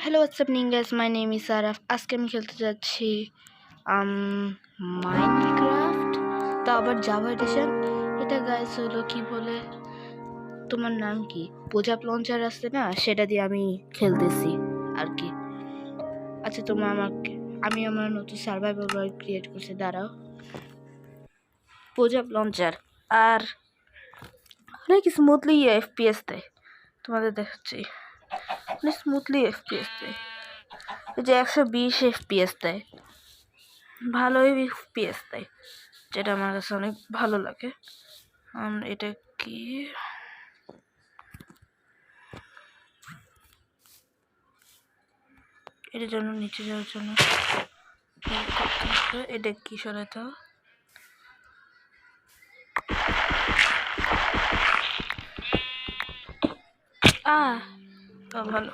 Hello WhatsApp guys, my name is Araf. আজকে আমি খেলতে যাচ্ছি মাইনক্রাফট, তা আবার জাভা এডিশন। এটা গাইস হলো কি বলে, তোমার নাম কি, পোজাপ লঞ্চার আছে না, সেটা দিয়ে আমি খেলতেছি আর কি। আচ্ছা তোমরা আমি আমার নতুন সার্ভাইভাল ওয়ার্ল্ড ক্রিয়েট করছি, দাঁড়াও। পোজাপ লঞ্চার আর অনেক স্মুথলি এফপিএস দেয়, তোমাদের দেখাচ্ছি। স্মুথলি এফপিএস দেয়, যে 120 এফপিএস দেয়, ভালোই এফপিএস দেয়, যেটা আমার কাছে অনেক ভালো লাগে। এটা কি, এটার জন্য নিচে যাওয়ার জন্য এটা কি সরাতে ভালো।